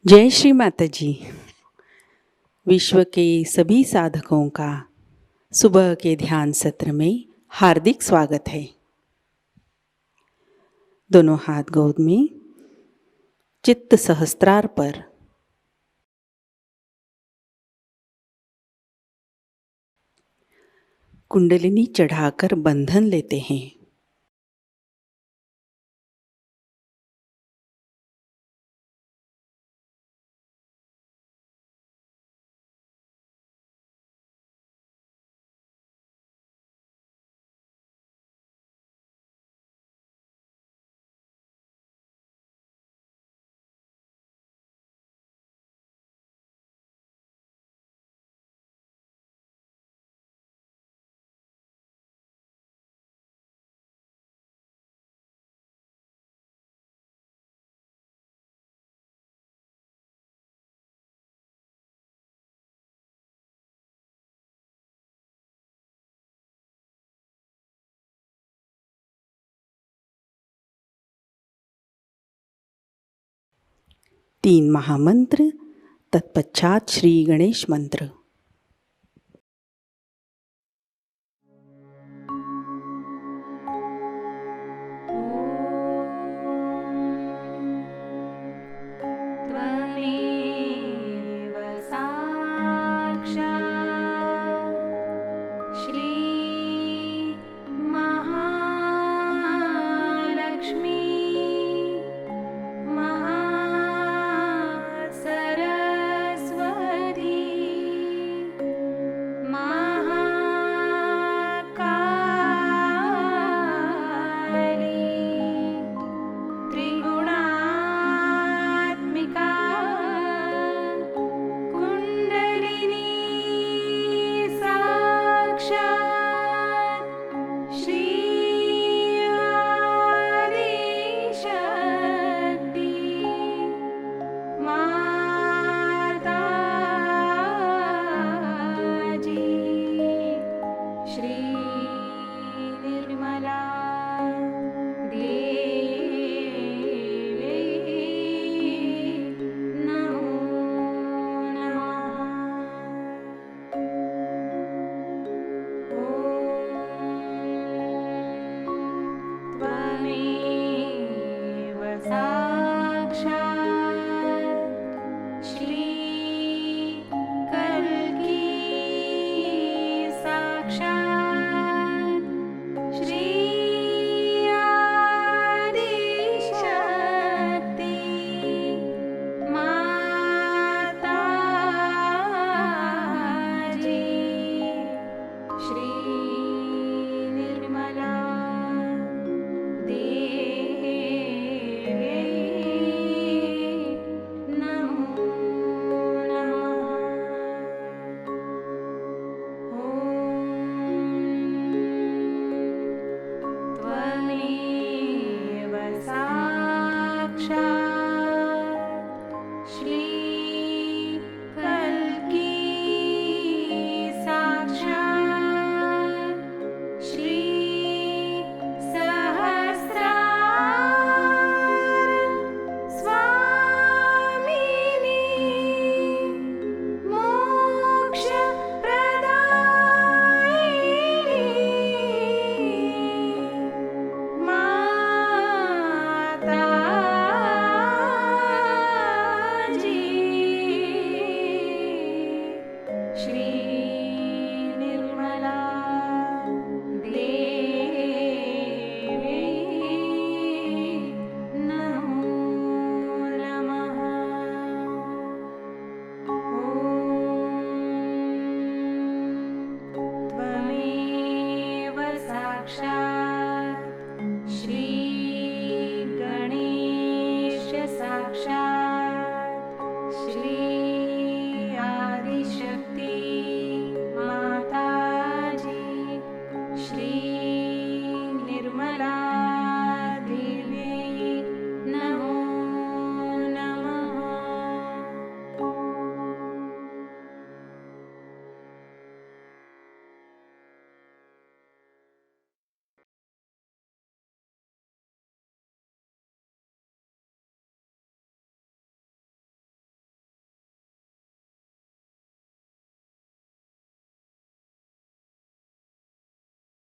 जय श्री माताजी। विश्व के सभी साधकों का सुबह के ध्यान सत्र में हार्दिक स्वागत है। दोनों हाथ गोद में, चित्त सहस्त्रार पर। कुंडलिनी चढ़ाकर बंधन लेते हैं। तीन महामंत्र, तत्पश्चात श्री गणेश मंत्र।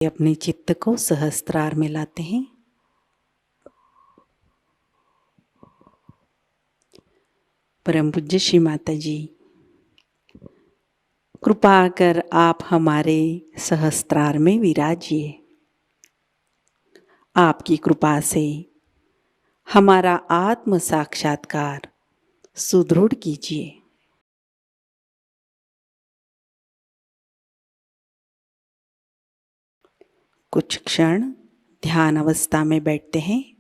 अपने चित्त को सहस्त्रार में लाते हैं। परम पूज्य श्री माताजी, कृपा कर आप हमारे सहस्त्रार में विराजिए। आपकी कृपा से हमारा आत्म साक्षात्कार सुदृढ़ कीजिए। कुछ क्षण ध्यान अवस्था में बैठते हैं।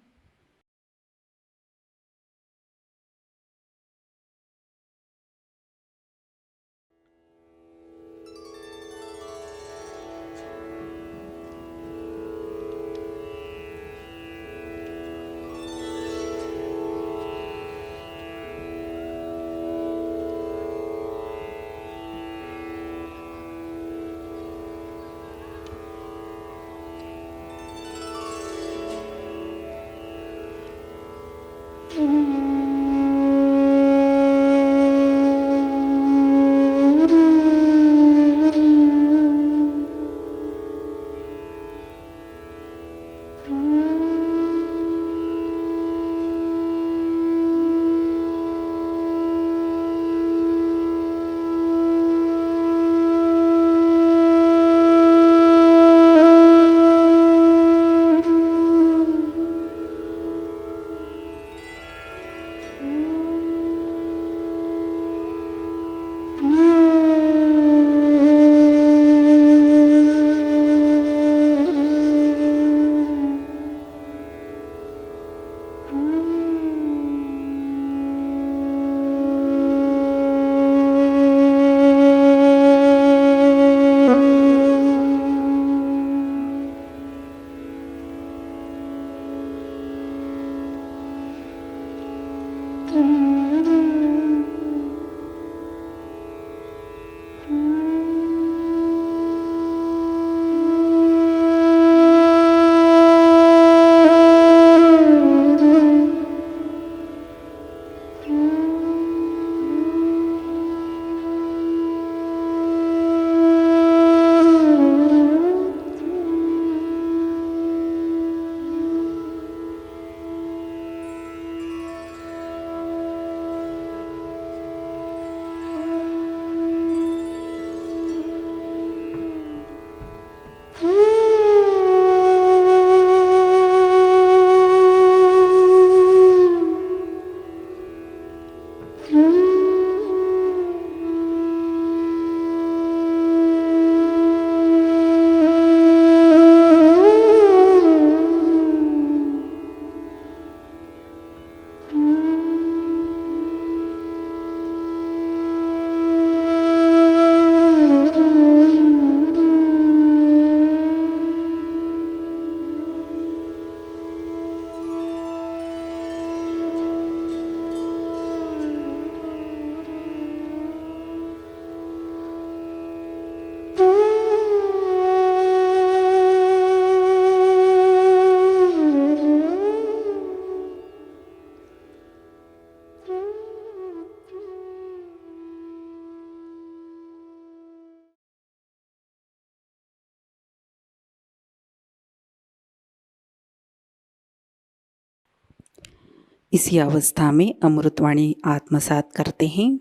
इसी अवस्था में अमृतवाणी आत्मसात करते हैं।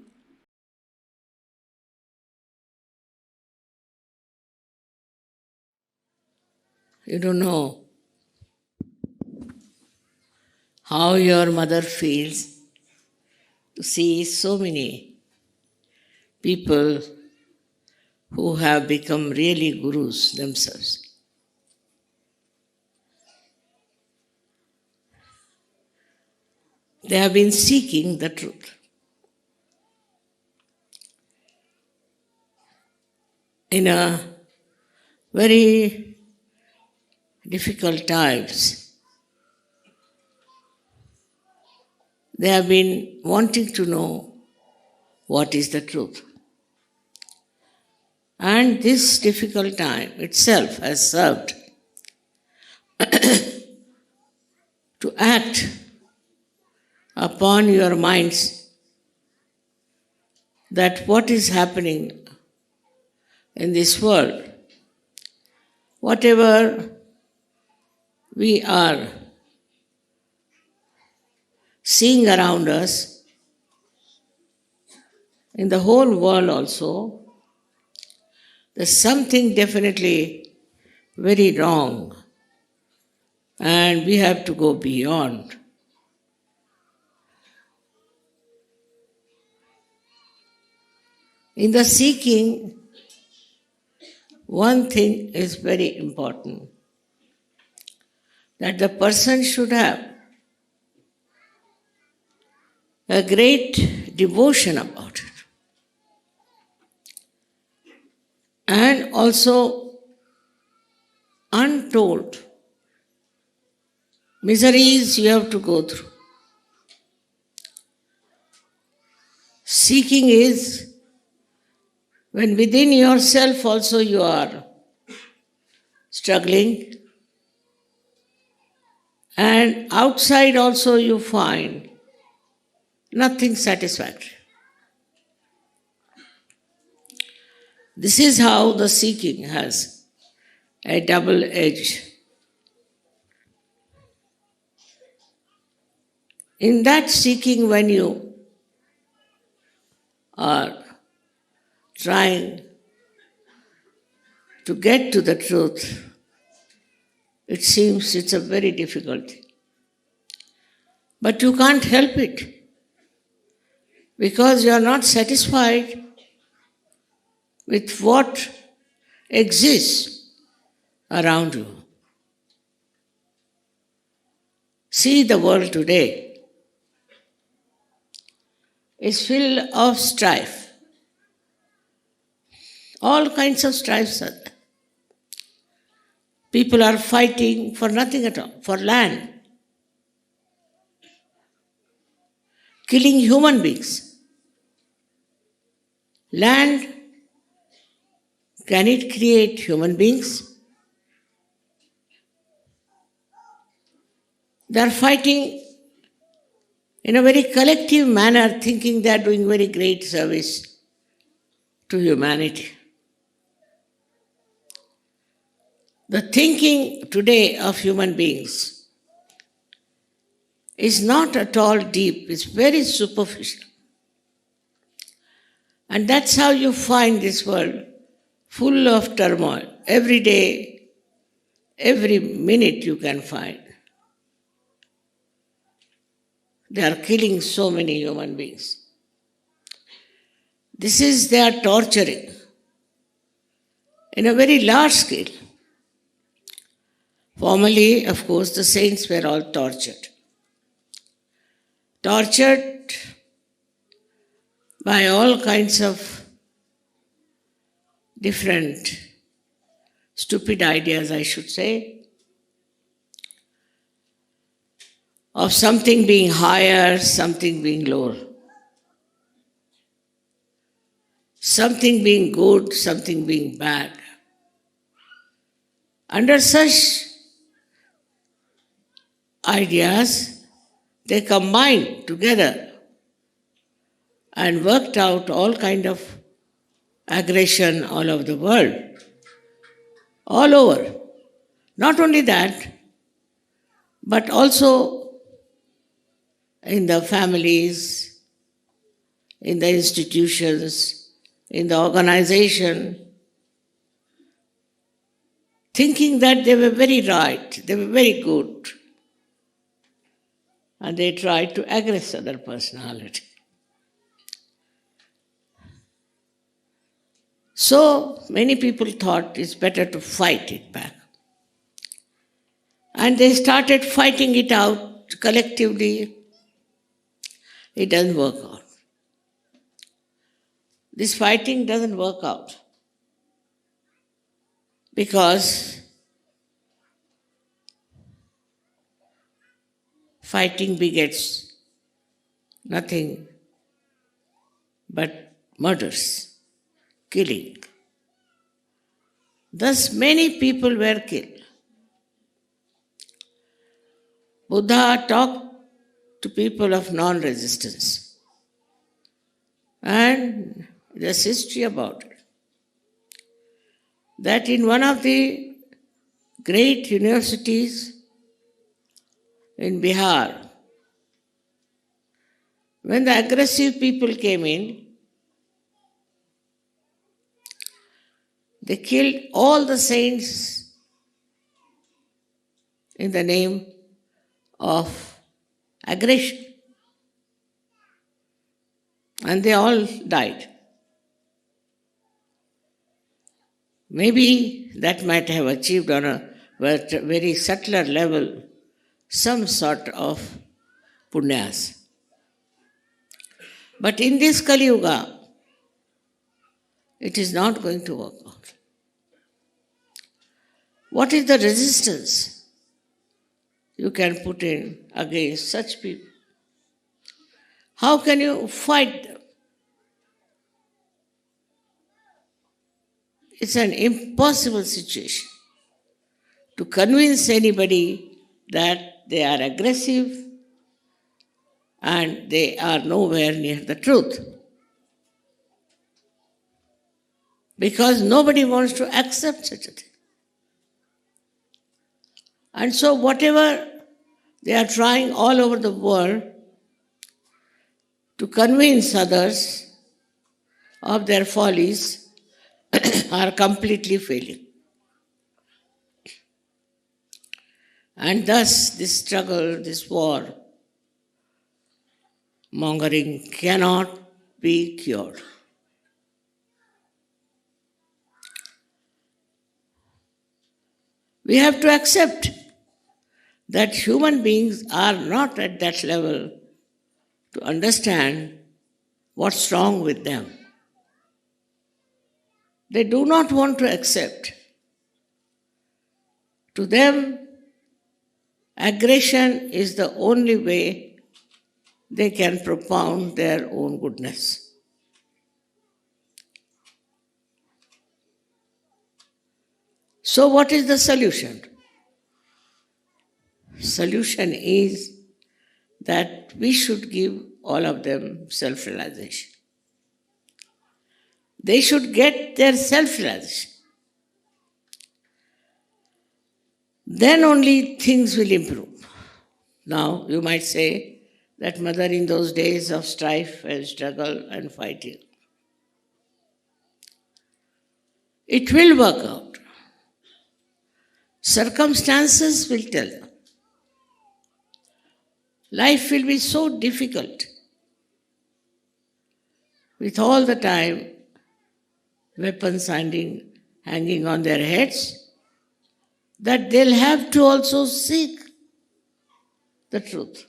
You don't know how your mother feels to see so many people who have become really gurus themselves. They have been seeking the truth. In a very difficult times, they have been wanting to know what is the truth. And this difficult time itself has served to act upon your minds that what is happening in this world whatever we are seeing around us, in the whole world also, there's something definitely very wrong, and we have to go beyond. In the seeking, one thing is very important, that the person should have a great devotion about it. And also untold miseries you have to go through. Seeking is when within yourself also you are struggling, and outside also you find nothing satisfactory. This is how the seeking has a double edge. In that seeking, when you are trying to get to the truth, it seems it's a very difficult thing. But you can't help it, because you are not satisfied with what exists around you. See, the world today is filled of strife. All kinds of strifes are there. People are fighting for nothing at all, for land, killing human beings. Land, can it create human beings? They are fighting in a very collective manner, thinking they are doing very great service to humanity. The thinking today of human beings is not at all deep, it's very superficial. And that's how you find this world full of turmoil. Every day, every minute you can find. They are killing so many human beings. This is their torturing in a very large scale. Formerly, of course, the saints were all tortured. Tortured by all kinds of different stupid ideas, I should say, of something being higher, something being lower, something being good, something being bad. Under such ideas, they combined together and worked out all kind of aggression all over the world, all over. Not only that, but also in the families, in the institutions, in the organization, thinking that they were very right, they were very good, and they tried to aggress other personality. So many people thought it's better to fight it back. And they started fighting it out collectively. It doesn't work out. This fighting doesn't work out because fighting begets nothing but murders, killing. Thus many people were killed. Buddha talked to people of non-resistance, and there's history about it. That in one of the great universities in Bihar, when the aggressive people came in, they killed all the saints in the name of aggression. And they all died. Maybe that might have achieved on a very subtler level some sort of punyas. But in this Kali Yuga, it is not going to work out. What is the resistance you can put in against such people? How can you fight them? It's an impossible situation to convince anybody that they are aggressive and they are nowhere near the truth. Because nobody wants to accept such a thing. And so whatever they are trying all over the world to convince others of their follies are completely failing. And thus this struggle, this war, mongering cannot be cured. We have to accept that human beings are not at that level to understand what's wrong with them. They do not want to accept. To them, aggression is the only way they can propound their own goodness. So what is the solution? Solution is that we should give all of them self-realization. They should get their self-realization. Then only things will improve. Now, you might say that mother, in those days of strife and struggle and fighting, it will work out. Circumstances will tell them. Life will be so difficult with all the time weapons hanging on their heads, that they'll have to also seek the truth.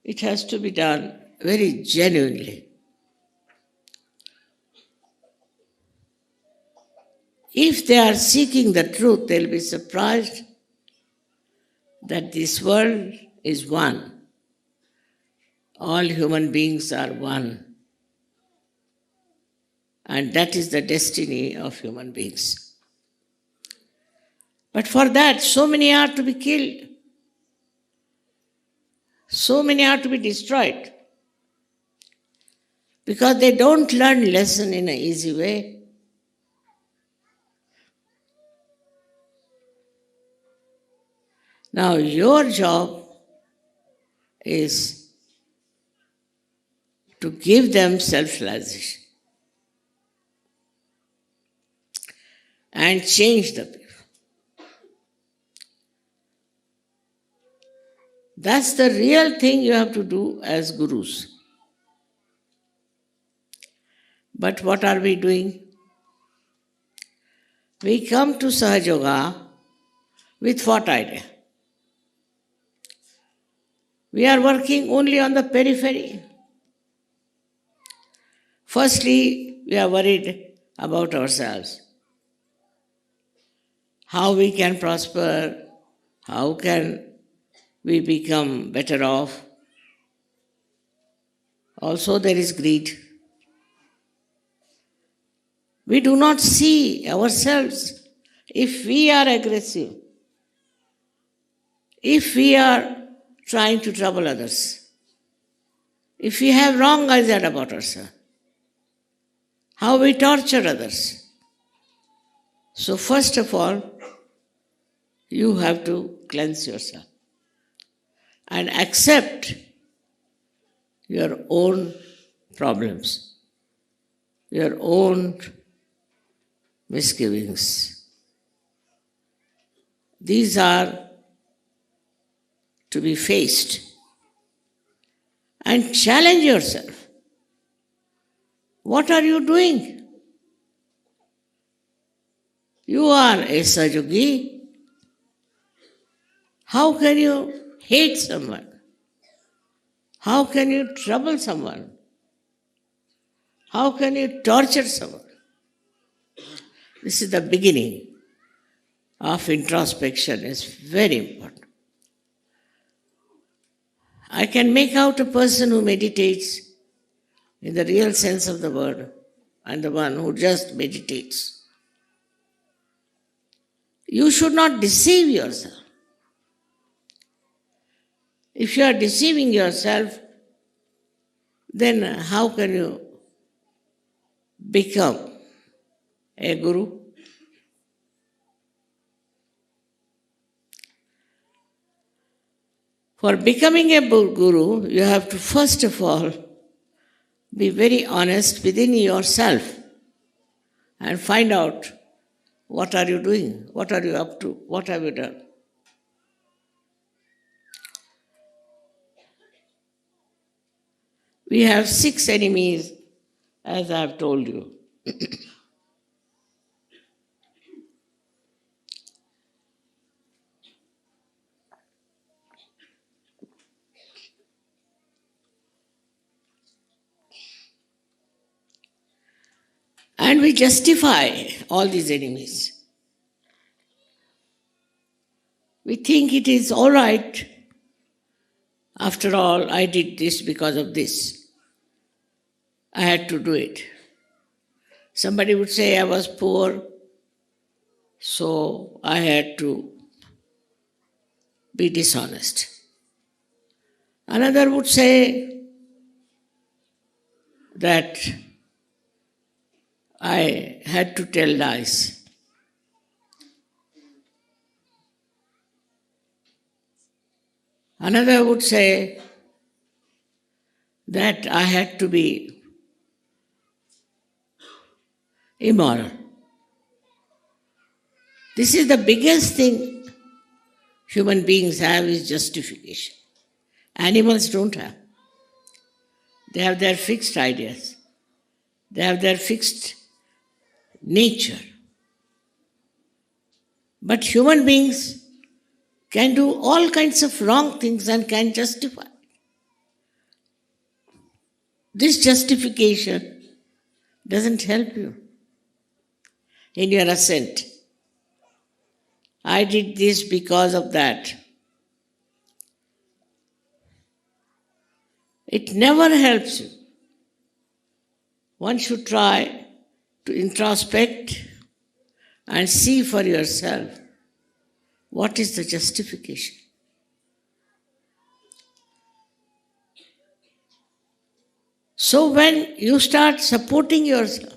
It has to be done very genuinely. If they are seeking the truth, they'll be surprised that this world is one. All human beings are one. And that is the destiny of human beings. But for that, so many are to be killed. So many are to be destroyed. Because they don't learn lesson in an easy way. Now, your job is to give them self-realization and change the people. That's the real thing you have to do as gurus. But what are we doing? We come to Sahajayoga with what idea? We are working only on the periphery. Firstly, we are worried about ourselves. How we can prosper, how can we become better off. Also, there is greed. We do not see ourselves if we are aggressive, if we are trying to trouble others, if we have wrong ideas about ourselves, how we torture others. So first of all, you have to cleanse yourself and accept your own problems, your own misgivings. These are to be faced and challenge yourself. What are you doing? You are a Sahajayogi. How can you hate someone? How can you trouble someone? How can you torture someone? This is the beginning of introspection. It's very important. I can make out a person who meditates in the real sense of the word and the one who just meditates. You should not deceive yourself. If you are deceiving yourself, then how can you become a guru? For becoming a guru, you have to first of all be very honest within yourself and find out what are you doing, what are you up to, what have you done. We have 6 enemies, as I have told you. And we justify all these enemies. We think it is all right. After all, I did this because of this. I had to do it. Somebody would say I was poor, so I had to be dishonest. Another would say that I had to tell lies. Another would say that I had to be immoral. This is the biggest thing human beings have, is justification. Animals don't have. They have their fixed ideas. They have their fixed nature. But human beings can do all kinds of wrong things and can justify. This justification doesn't help you in your ascent. I did this because of that. It never helps you. One should try to introspect and see for yourself what is the justification. So when you start supporting yourself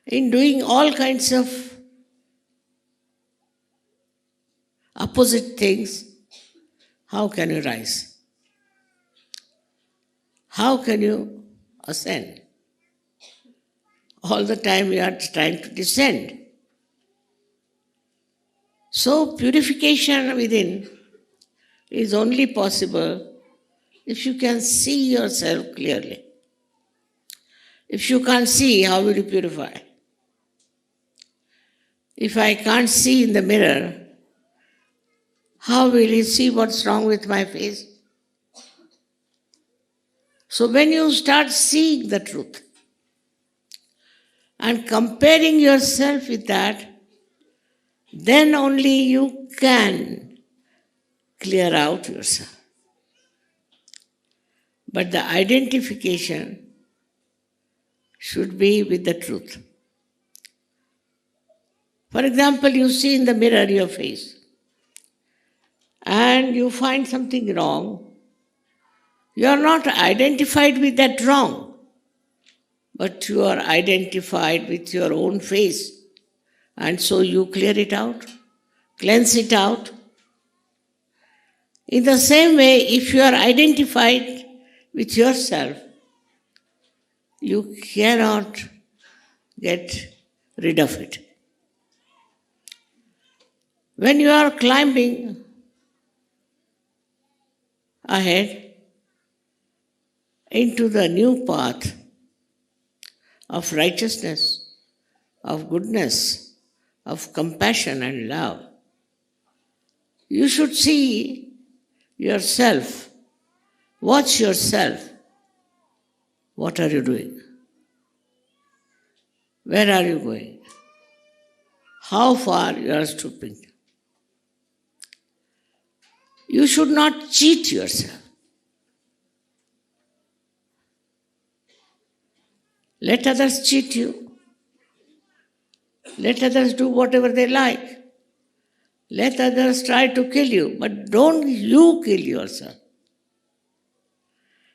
in doing all kinds of opposite things, how can you rise? How can you ascend? All the time you are trying to descend. So purification within is only possible if you can see yourself clearly. If you can't see, how will you purify? If I can't see in the mirror, how will you see what's wrong with my face? So when you start seeing the truth and comparing yourself with that, then only you can clear out yourself. But the identification should be with the truth. For example, you see in the mirror your face and you find something wrong. You are not identified with that wrong, but you are identified with your own face. And so you clear it out. cleanse it out. In the same way, if you are identified with yourself, you cannot get rid of it. When you are climbing ahead into the new path of righteousness, of goodness, of compassion and love, you should see yourself, watch yourself. What are you doing? Where are you going? How far you are stooping? You should not cheat yourself. Let others cheat you. Let others do whatever they like. Let others try to kill you, but don't you kill yourself.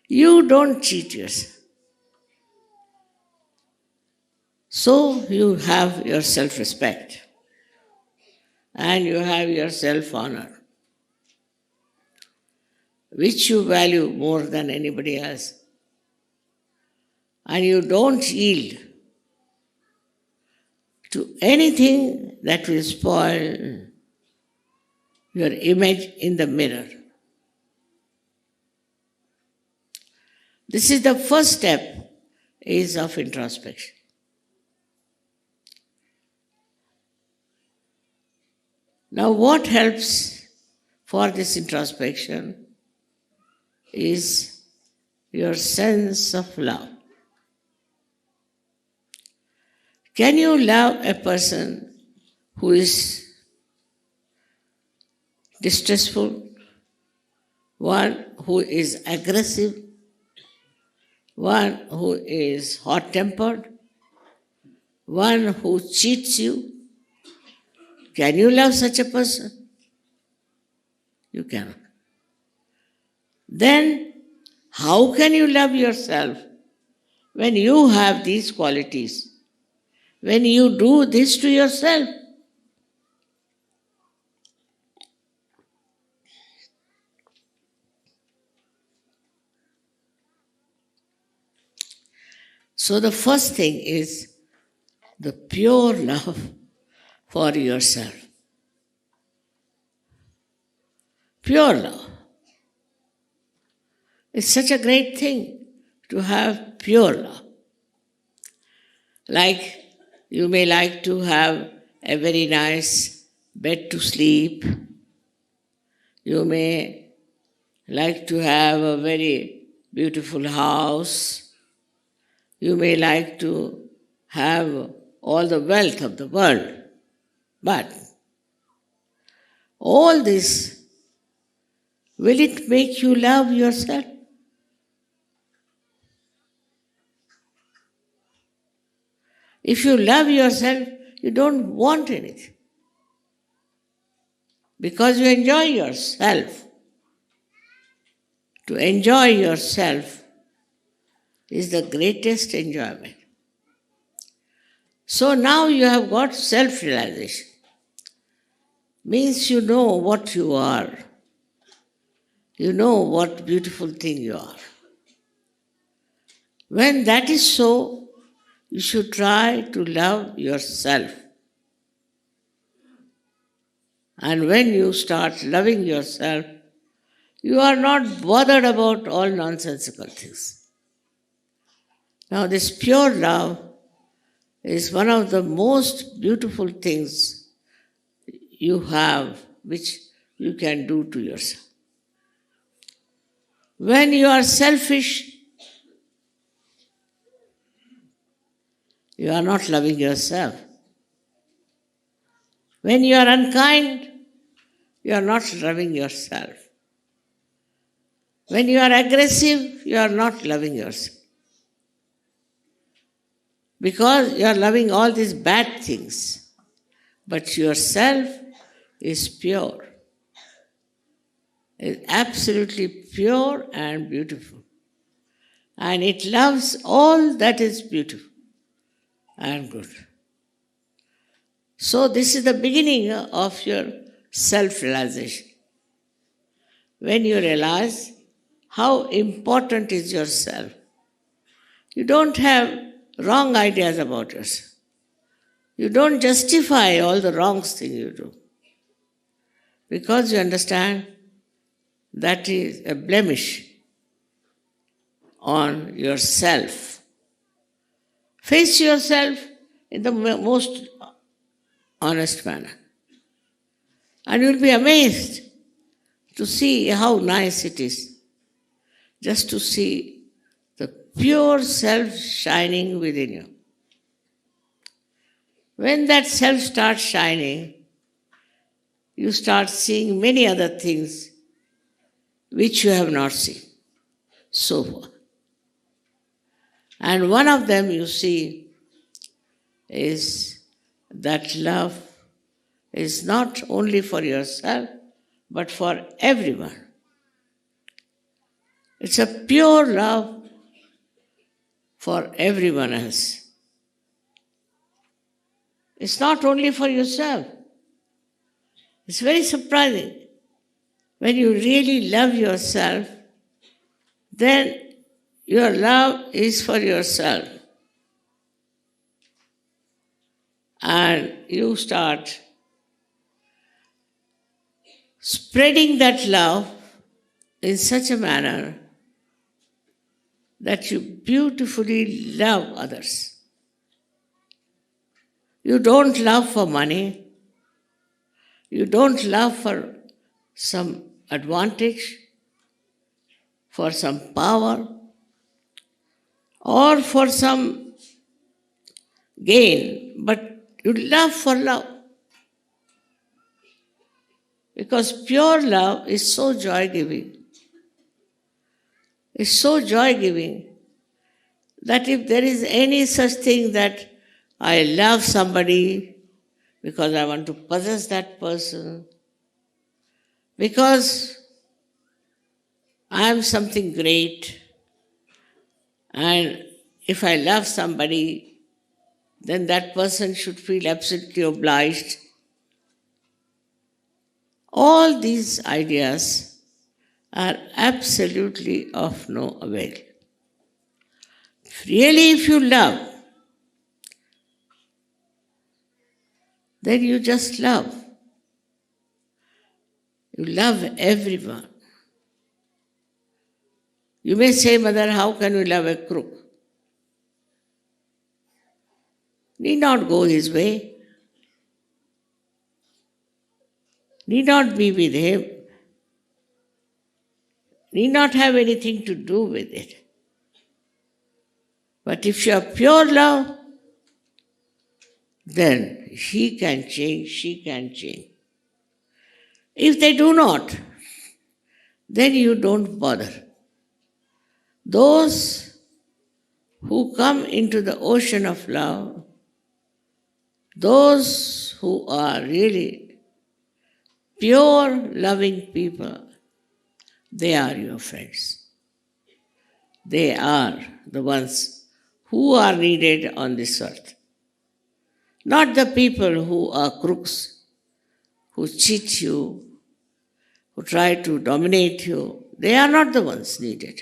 You don't cheat yourself. So you have your self-respect and you have your self-honor, which you value more than anybody else. And you don't yield to anything that will spoil your image in the mirror. This is the first step is of introspection. Now what helps for this introspection is your sense of love. Can you love a person who is distressful, one who is aggressive, one who is hot-tempered, one who cheats you? Can you love such a person? You cannot. Then, how can you love yourself when you have these qualities? When you do this to yourself? So the first thing is the pure love for yourself. Pure love. It's such a great thing to have pure love. Like you may like to have a very nice bed to sleep. You may like to have a very beautiful house. You may like to have all the wealth of the world. But all this, will it make you love yourself? If you love yourself, you don't want anything. Because you enjoy yourself. To enjoy yourself is the greatest enjoyment. So now you have got self-realization. Means you know what you are. You know what beautiful thing you are. When that is so, you should try to love yourself. And when you start loving yourself, you are not bothered about all nonsensical things. Now this pure love is one of the most beautiful things you have, which you can do to yourself. When you are selfish, you are not loving yourself. When you are unkind, you are not loving yourself. When you are aggressive, you are not loving yourself. Because you are loving all these bad things. But yourself is pure. It's absolutely pure and beautiful. And it loves all that is beautiful and good. So this is the beginning of your self-realization. When you realize how important is yourself, you don't have wrong ideas about yourself. You don't justify all the wrong things you do. Because you understand that is a blemish on yourself. Face yourself in the most honest manner. And you'll be amazed to see how nice it is just to see the pure self shining within you. When that self starts shining, you start seeing many other things which you have not seen so far. And one of them you see is that love is not only for yourself, but for everyone. It's a pure love for everyone else. It's not only for yourself. It's very surprising. When you really love yourself, then your love is for yourself. And you start spreading that love in such a manner that you beautifully love others. You don't love for money. You don't love for some advantage, for some power, or for some gain, but you love for love. Because pure love is so joy-giving. It's so joy-giving that if there is any such thing that I love somebody because I want to possess that person, because I am something great, and if I love somebody, then that person should feel absolutely obliged. All these ideas are absolutely of no avail. Really, if you love, then you just love. You love everyone. You may say, Mother, how can we love a crook? Need not go his way. Need not be with him. Need not have anything to do with it. But if you have pure love, then he can change, she can change. If they do not, then you don't bother. Those who come into the ocean of love, those who are really pure loving people, they are your friends. They are the ones who are needed on this earth. Not the people who are crooks, who cheat you, who try to dominate you. They are not the ones needed.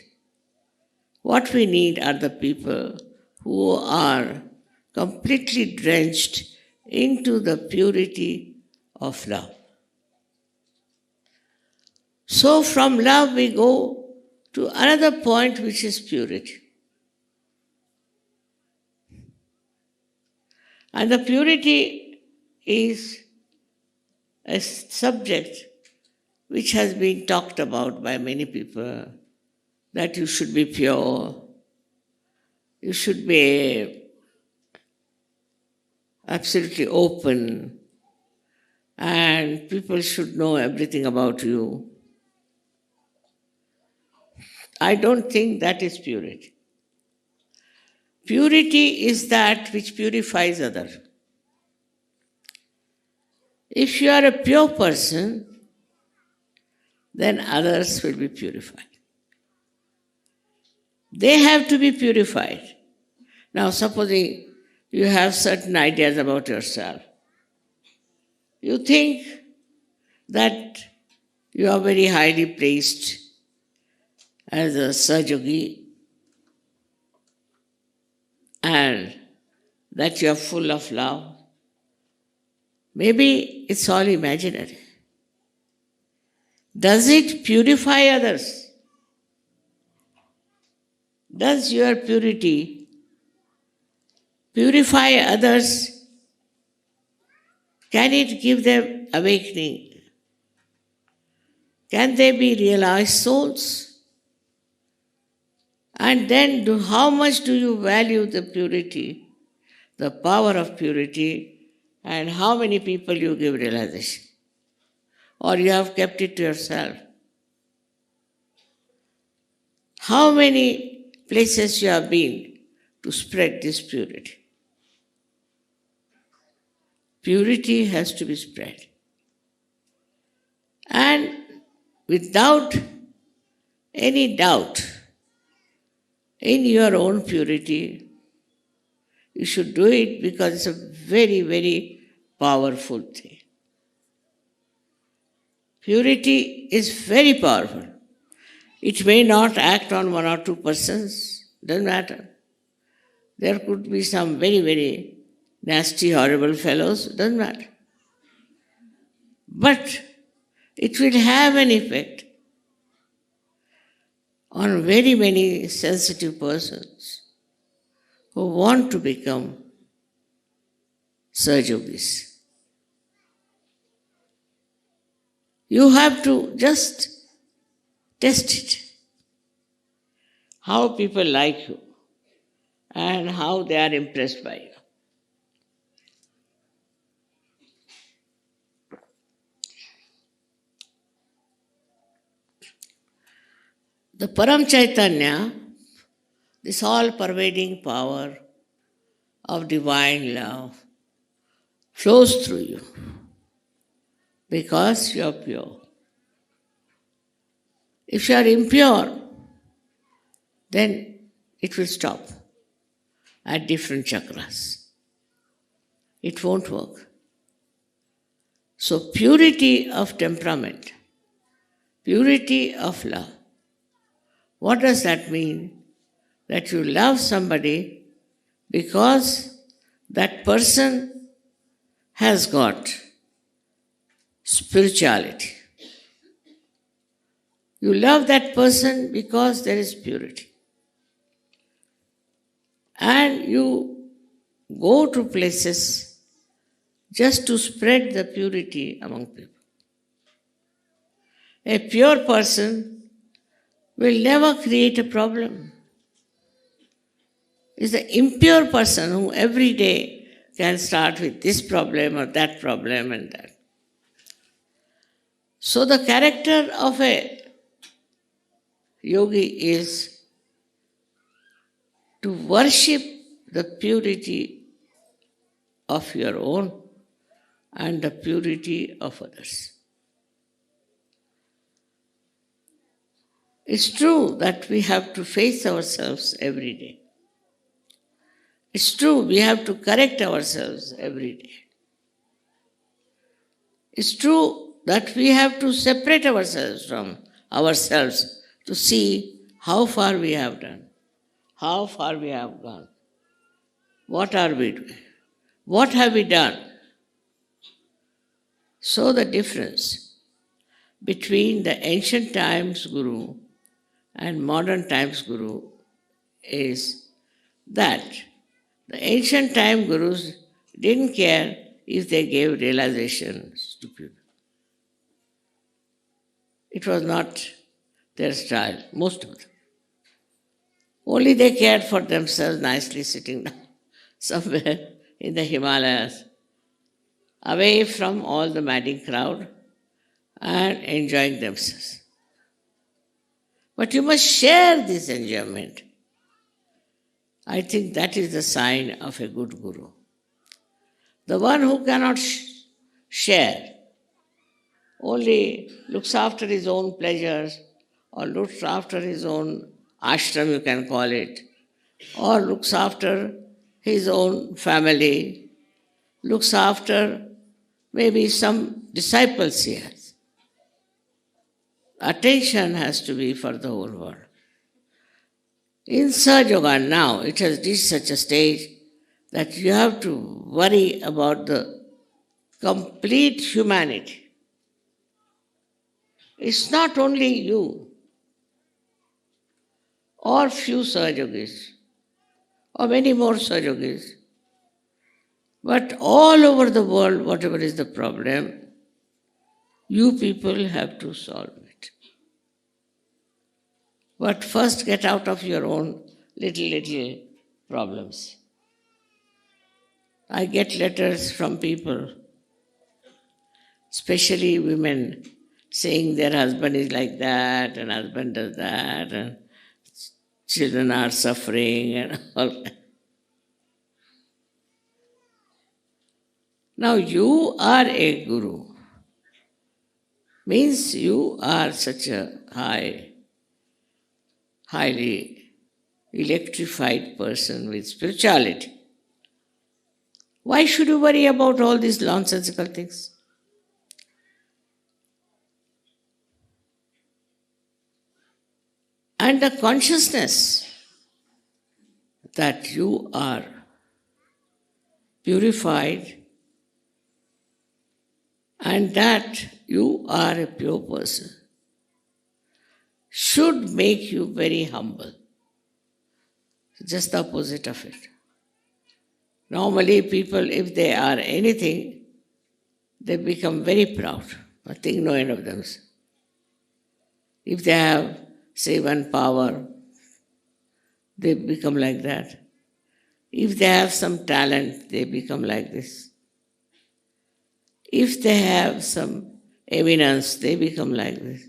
What we need are the people who are completely drenched into the purity of love. So from love we go to another point, which is purity. And the purity is a subject which has been talked about by many people, that you should be pure, you should be absolutely open, and people should know everything about you. I don't think that is purity. Purity is that which purifies others. If you are a pure person, then others will be purified. They have to be purified. Now, supposing you have certain ideas about yourself. You think that you are very highly praised as a Sahajayogi and that you are full of love. Maybe it's all imaginary. Does it purify others? Does your purity purify others? Can it give them awakening? Can they be realized souls? And then how much do you value the purity, the power of purity, and how many people you give realization? Or you have kept it to yourself? How many places you have been to spread this purity? Purity has to be spread. And without any doubt in your own purity, you should do it because it's a very, very powerful thing. Purity is very powerful. It may not act on one or two persons, doesn't matter. There could be some very, very nasty, horrible fellows, doesn't matter. But it will have an effect on very many sensitive persons who want to become Sahajogis. You have to just test it. How people like you and how they are impressed by you. The Param Chaitanya, this all-pervading power of divine love, flows through you because you are pure. If you are impure, then it will stop at different chakras. It won't work. So purity of temperament, purity of love. What does that mean? That you love somebody because that person has got spirituality. You love that person because there is purity. And you go to places just to spread the purity among people. A pure person will never create a problem. It's the impure person who every day can start with this problem or that problem and that. So the character of a yogi is to worship the purity of your own and the purity of others. It's true that we have to face ourselves every day. It's true we have to correct ourselves every day. It's true that we have to separate ourselves from ourselves to see how far we have done, how far we have gone. What are we doing? What have we done? So the difference between the ancient times Guru and modern times Guru is that the ancient time Gurus didn't care if they gave realizations to people. It was not their style, most of them. Only they cared for themselves nicely sitting down somewhere in the Himalayas, away from all the madding crowd and enjoying themselves. But you must share this enjoyment. I think that is the sign of a good guru. The one who cannot share, only looks after his own pleasures or looks after his own ashram, you can call it, or looks after his own family, looks after maybe some disciples he has. attention has to be for the whole world. In Sahajayoga now, it has reached such a stage that you have to worry about the complete humanity. It's not only you or few Sahajogis or many more Sahajogis, but all over the world, whatever is the problem, you people have to solve it. But first get out of your own little problems. I get letters from people, especially women, saying their husband is like that and husband does that and children are suffering and all. Now you are a guru. Means you are such a highly electrified person with spirituality. Why should you worry about all these nonsensical things? And the consciousness that you are purified and that you are a pure person should make you very humble. Just the opposite of it. Normally people, if they are anything, they become very proud. I think no end of them. If they have, say, one power, they become like that. If they have some talent, they become like this. If they have some eminence, they become like this.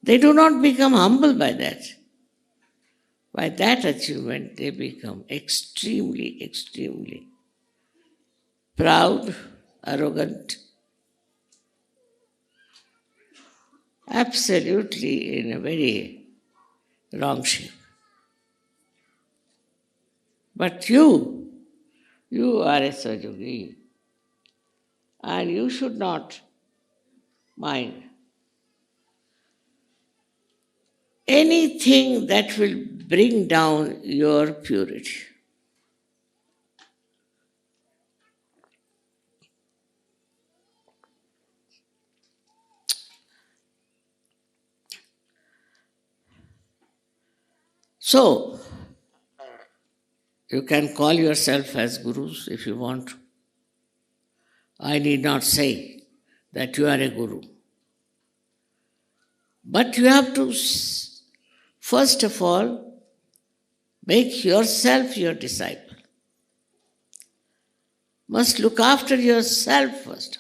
They do not become humble by that. By that achievement, they become extremely proud, arrogant, absolutely in a very wrong shape. But you are a Sahajayogi, and you should not mind anything that will bring down your purity. So, you can call yourself as gurus if you want. I need not say that you are a guru. But you have to, first of all, make yourself your disciple. Must look after yourself first.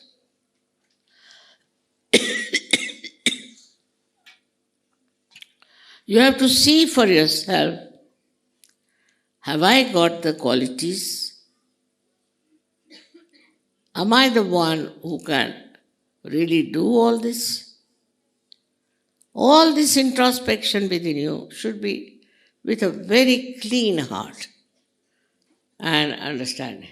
You have to see for yourself, have I got the qualities? Am I the one who can really do all this? All this introspection within you should be with a very clean heart and understanding.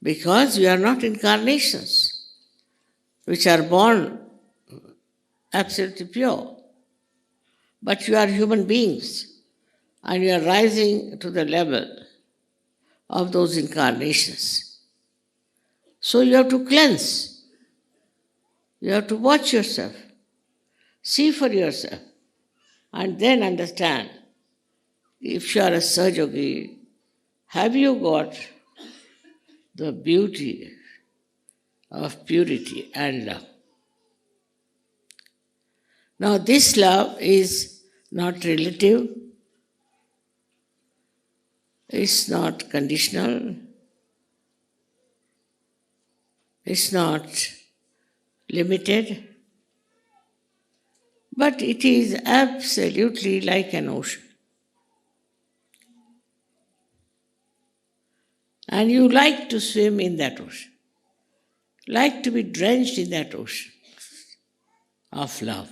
Because you are not incarnations which are born absolutely pure, but you are human beings and you are rising to the level of those incarnations. So you have to cleanse. You have to watch yourself, see for yourself, and then understand if you are a Sahajayogi, have you got the beauty of purity and love? Now this love is not relative, it's not conditional, it's not limited, but it is absolutely like an ocean. And you like to swim in that ocean, like to be drenched in that ocean of love.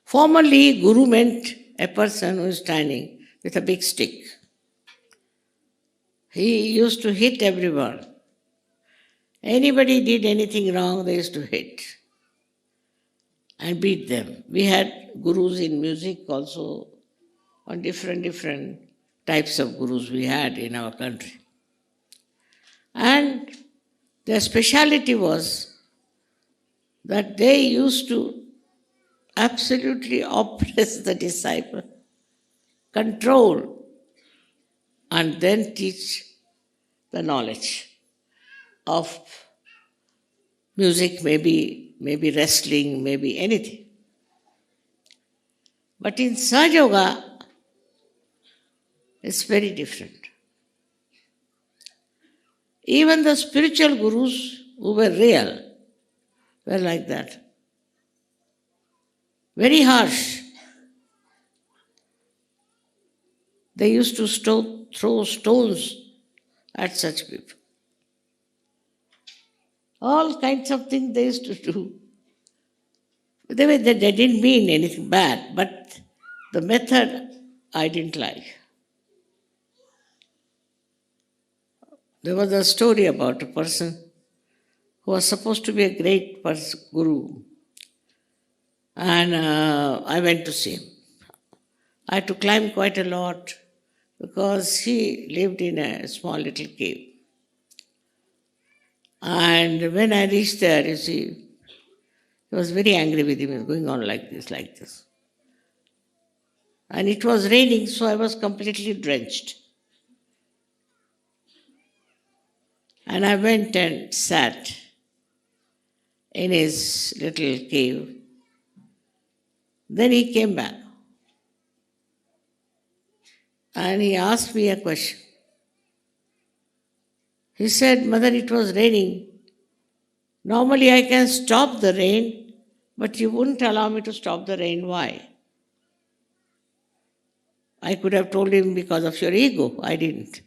Formerly, Guru meant a person who is standing with a big stick. He used to hit everyone. Anybody did anything wrong, they used to hit and beat them. We had gurus in music also, on different types of gurus we had in our country. And their speciality was that they used to absolutely oppress the disciple, control, and then teach the knowledge of music, maybe wrestling, maybe anything. But in Sahajayoga, it's very different. Even the spiritual gurus who were real were like that. Very harsh. They used to throw stones at such people. All kinds of things they used to do. They didn't mean anything bad, but the method I didn't like. There was a story about a person who was supposed to be a great guru. And I went to see him. I had to climb quite a lot because he lived in a small little cave. And when I reached there, you see, he was very angry with him. He was going on like this. And it was raining, so I was completely drenched. And I went and sat in his little cave. Then he came back. And he asked me a question. He said, "Mother, it was raining. Normally I can stop the rain, but you wouldn't allow me to stop the rain. Why?" I could have told him because of your ego. I didn't.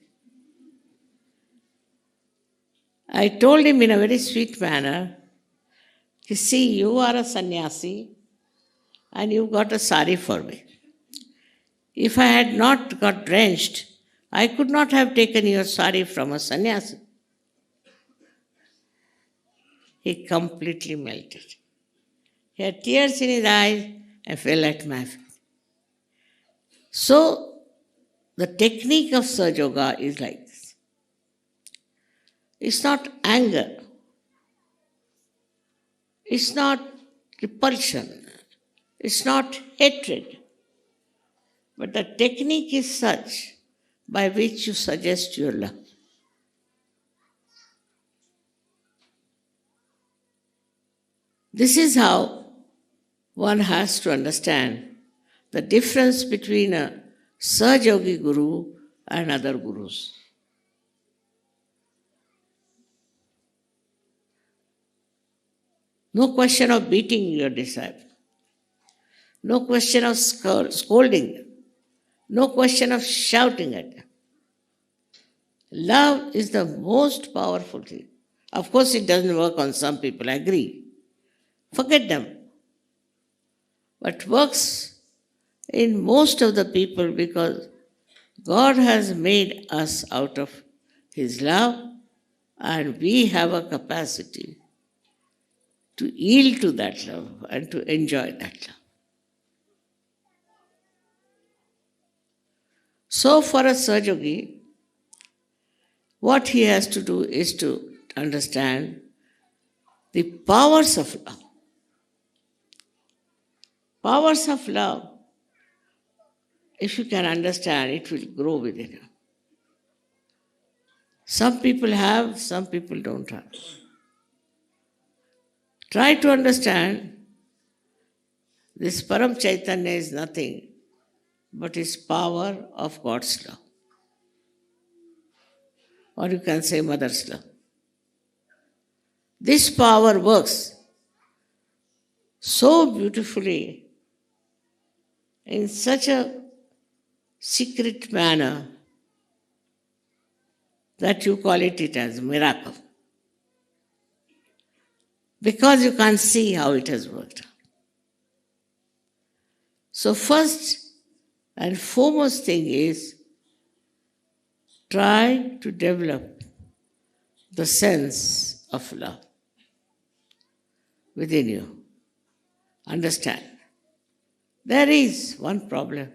I told him in a very sweet manner, "You see, you are a sannyasi and you got a sari for me. If I had not got drenched, I could not have taken your sari from a sannyasi." He completely melted. He had tears in his eyes and fell at my feet. So, the technique of Sahajayoga is like this. It's not anger. It's not repulsion. It's not hatred. But the technique is such by which you suggest your love. This is how one has to understand the difference between a Sahajayogi guru and other gurus. No question of beating your disciple. No question of scolding them. No question of shouting at them. Love is the most powerful thing. Of course, it doesn't work on some people, I agree. Forget them. But works in most of the people because God has made us out of His love and we have a capacity to yield to that love and to enjoy that love. So for a Sahajayogi, what he has to do is to understand the powers of love. Powers of love, if you can understand, it will grow within you. Some people have, some people don't have. Try to understand this Param Chaitanya is nothing but is power of God's love. Or you can say Mother's love. This power works so beautifully in such a secret manner that you call it as miracle. Because you can't see how it has worked out. So first and foremost thing is try to develop the sense of love within you. Understand. There is one problem.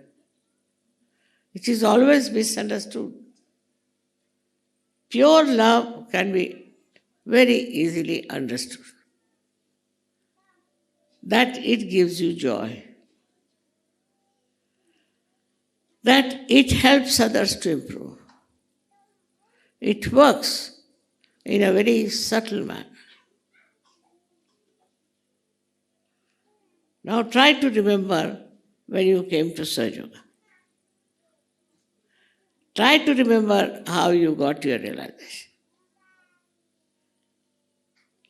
It is always misunderstood. Pure love can be very easily understood. That it gives you joy. That it helps others to improve. It works in a very subtle manner. Now try to remember when you came to Sahajayoga. Try to remember how you got your realization.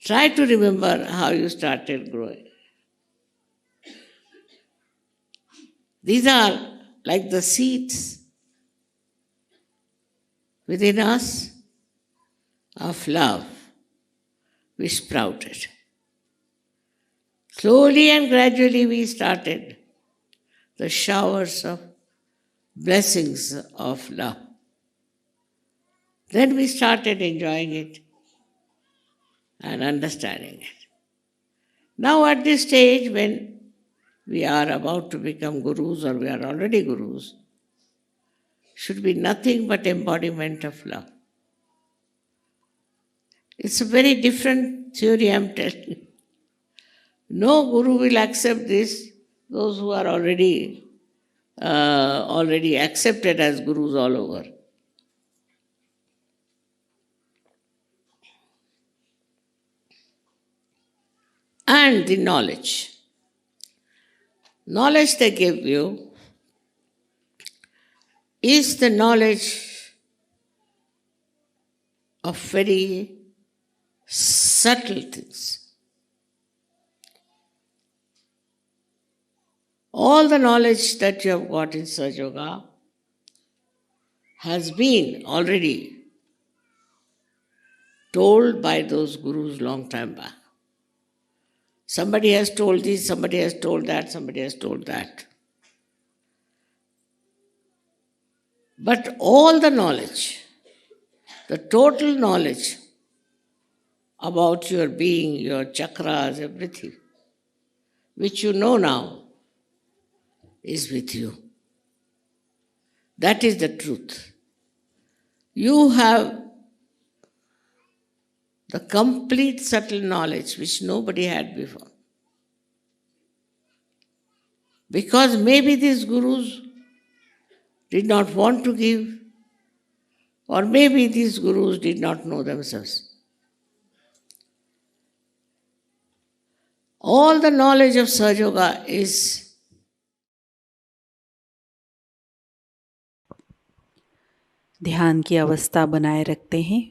Try to remember how you started growing. These are like the seeds within us of love which sprouted. Slowly and gradually we started the showers of blessings of love. Then we started enjoying it and understanding it. Now at this stage when we are about to become gurus or we are already gurus, should be nothing but embodiment of love. It's a very different theory I'm telling you. No guru will accept this, those who are already accepted as gurus all over. And the knowledge. Knowledge they give you is the knowledge of very subtle things. All the knowledge that you have got in Sahajayoga has been already told by those gurus long time back. Somebody has told this, somebody has told that, somebody has told that. But all the knowledge, the total knowledge about your being, your chakras, everything, which you know now, is with you. That is the truth. You have the complete subtle knowledge which nobody had before. Because maybe these gurus did not want to give, or maybe these gurus did not know themselves. All the knowledge of Sahajayoga is ध्यान की अवस्था बनाए रखते हैं।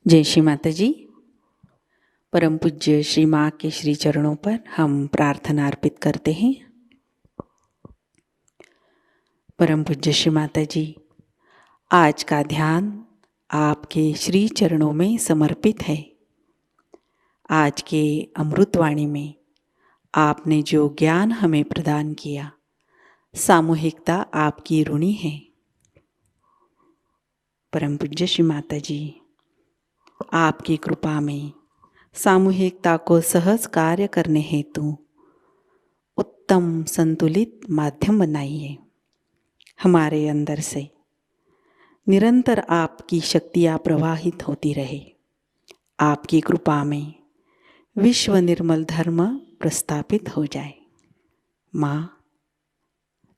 जय श्री माताजी। परम पूज्य श्री माँ के श्री चरणों पर हम प्रार्थना अर्पित करते हैं। परम पूज्य श्री माताजी, आज का ध्यान आपके श्री चरणों में समर्पित है। आज के अमृतवाणी में आपने जो ज्ञान हमें प्रदान किया, सामूहिकता आपकी ऋणी है। परम पूज्य श्री माताजी, आपकी कृपा में सामूहिकता को सहज कार्य करने हेतु उत्तम संतुलित माध्यम बनाइए। हमारे अंदर से निरंतर आपकी शक्तियाँ प्रवाहित होती रहे। आपकी कृपा में विश्व निर्मल धर्म प्रस्थापित हो जाए। माँ,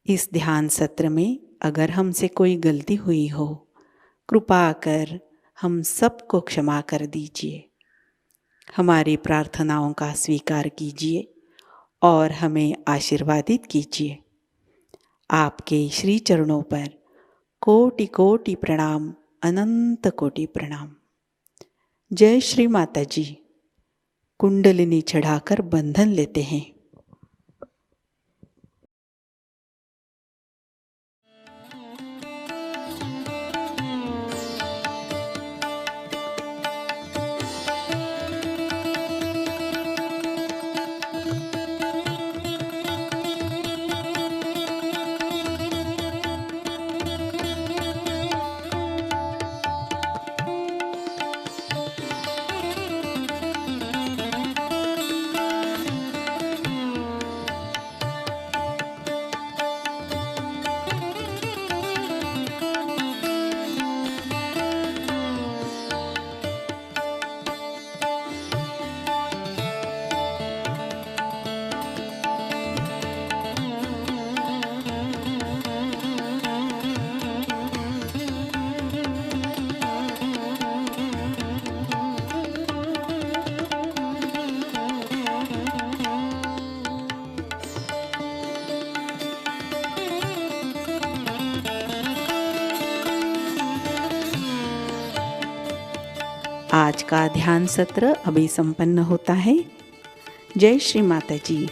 इस ध्यान सत्र में अगर हमसे कोई गलती हुई हो, कृपा कर हम सबको क्षमा कर दीजिए। हमारी प्रार्थनाओं का स्वीकार कीजिए और हमें आशीर्वादित कीजिए। आपके श्री चरणों पर कोटि कोटि प्रणाम, अनंत कोटि प्रणाम। जय श्री माताजी। कुंडलिनी चढ़ाकर बंधन लेते हैं। आज का ध्यान सत्र अभी संपन्न होता है। जय श्री माताजी।